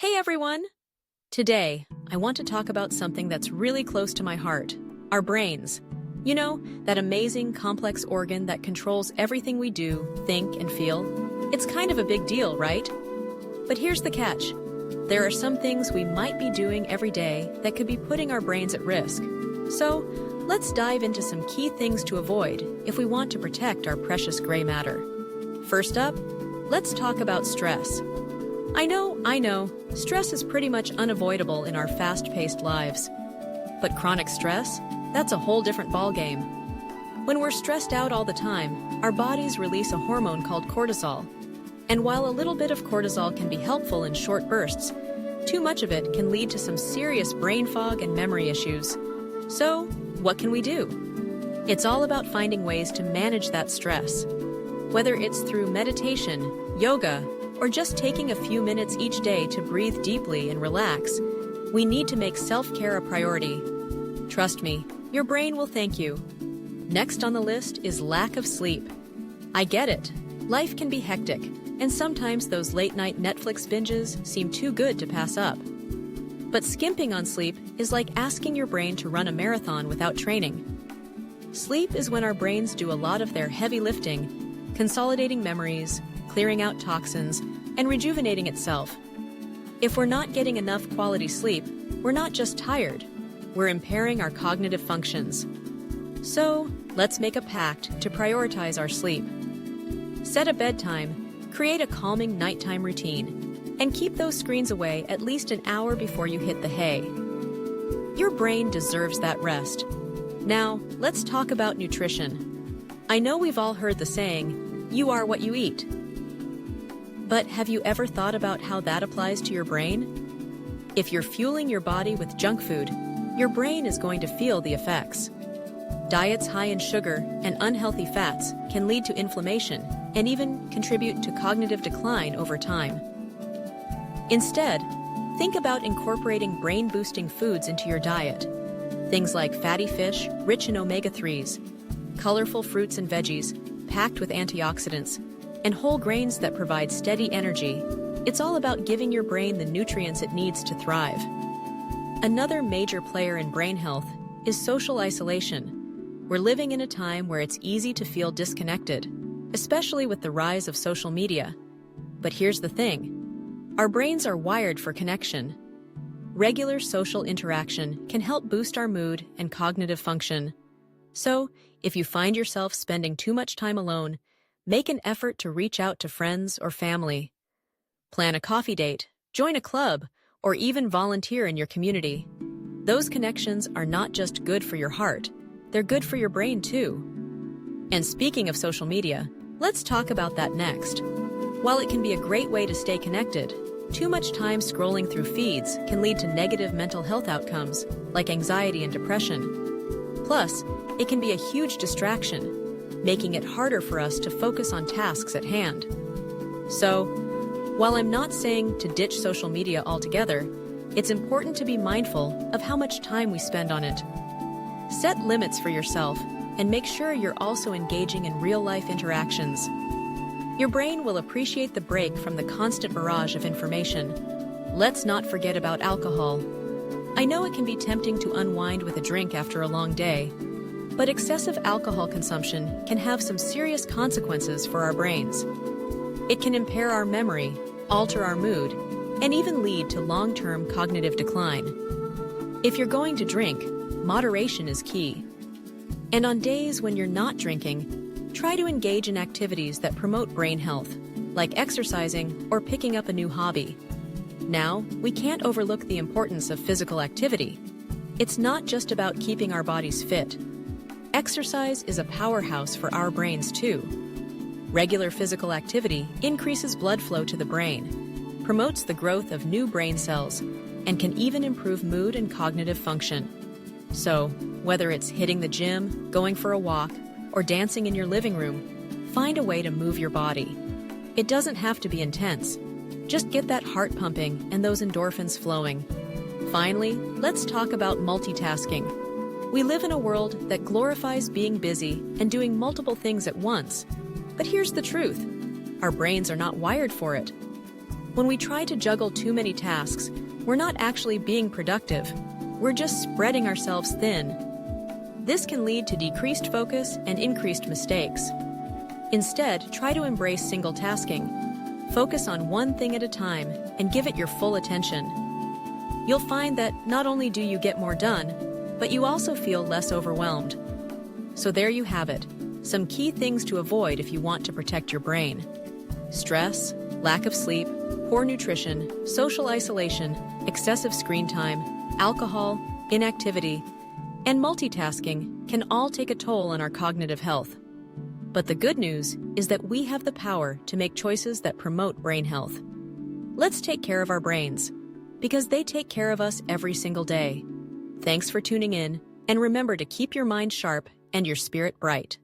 Hey everyone! Today, I want to talk about something that's really close to my heart, our brains. You know, that amazing, complex organ that controls everything we do, think, and feel. It's kind of a big deal, right? But here's the catch. There are some things we might be doing every day that could be putting our brains at risk. So, let's dive into some key things to avoid if we want to protect our precious gray matter. First up, let's talk about stress. I know, stress is pretty much unavoidable in our fast-paced lives. But chronic stress? That's a whole different ballgame. When we're stressed out all the time, our bodies release a hormone called cortisol. And while a little bit of cortisol can be helpful in short bursts, too much of it can lead to some serious brain fog and memory issues. So, what can we do? It's all about finding ways to manage that stress. Whether it's through meditation, yoga, or just taking a few minutes each day to breathe deeply and relax, we need to make self-care a priority. Trust me, your brain will thank you. Next on the list is lack of sleep. I get it. Life can be hectic, and sometimes those late-night Netflix binges seem too good to pass up. But skimping on sleep is like asking your brain to run a marathon without training. Sleep is when our brains do a lot of their heavy lifting, consolidating memories, clearing out toxins, and rejuvenating itself. If we're not getting enough quality sleep, we're not just tired, we're impairing our cognitive functions. So, let's make a pact to prioritize our sleep. Set a bedtime, create a calming nighttime routine, and keep those screens away at least an hour before you hit the hay. Your brain deserves that rest. Now, let's talk about nutrition. I know we've all heard the saying, "You are what you eat." But have you ever thought about how that applies to your brain? If you're fueling your body with junk food, your brain is going to feel the effects. Diets high in sugar and unhealthy fats can lead to inflammation and even contribute to cognitive decline over time. Instead, think about incorporating brain-boosting foods into your diet. Things like fatty fish, rich in omega-3s, colorful fruits and veggies, packed with antioxidants, and whole grains that provide steady energy. It's all about giving your brain the nutrients it needs to thrive. Another major player in brain health is social isolation. We're living in a time where it's easy to feel disconnected, especially with the rise of social media. But here's the thing. Our brains are wired for connection. Regular social interaction can help boost our mood and cognitive function. So, if you find yourself spending too much time alone, make an effort to reach out to friends or family. Plan a coffee date, join a club, or even volunteer in your community. Those connections are not just good for your heart, they're good for your brain too. And speaking of social media, let's talk about that next. While it can be a great way to stay connected, too much time scrolling through feeds can lead to negative mental health outcomes, like anxiety and depression. Plus, it can be a huge distraction, making it harder for us to focus on tasks at hand. So, while I'm not saying to ditch social media altogether, it's important to be mindful of how much time we spend on it. Set limits for yourself and make sure you're also engaging in real-life interactions. Your brain will appreciate the break from the constant barrage of information. Let's not forget about alcohol. I know it can be tempting to unwind with a drink after a long day, but excessive alcohol consumption can have some serious consequences for our brains. It can impair our memory, alter our mood, and even lead to long-term cognitive decline. If you're going to drink, moderation is key. And on days when you're not drinking, try to engage in activities that promote brain health, like exercising or picking up a new hobby. Now, we can't overlook the importance of physical activity. It's not just about keeping our bodies fit. Exercise is a powerhouse for our brains too. Regular physical activity increases blood flow to the brain, promotes the growth of new brain cells, and can even improve mood and cognitive function. So, whether it's hitting the gym, going for a walk, or dancing in your living room, find a way to move your body. It doesn't have to be intense. Just get that heart pumping and those endorphins flowing. Finally, let's talk about multitasking. We live in a world that glorifies being busy and doing multiple things at once. But here's the truth. Our brains are not wired for it. When we try to juggle too many tasks, we're not actually being productive. We're just spreading ourselves thin. This can lead to decreased focus and increased mistakes. Instead, try to embrace single tasking. Focus on one thing at a time and give it your full attention. You'll find that not only do you get more done, but you also feel less overwhelmed. So there you have it, some key things to avoid if you want to protect your brain. Stress, lack of sleep, poor nutrition, social isolation, excessive screen time, alcohol, inactivity, and multitasking can all take a toll on our cognitive health. But the good news is that we have the power to make choices that promote brain health. Let's take care of our brains, because they take care of us every single day. Thanks for tuning in, and remember to keep your mind sharp and your spirit bright.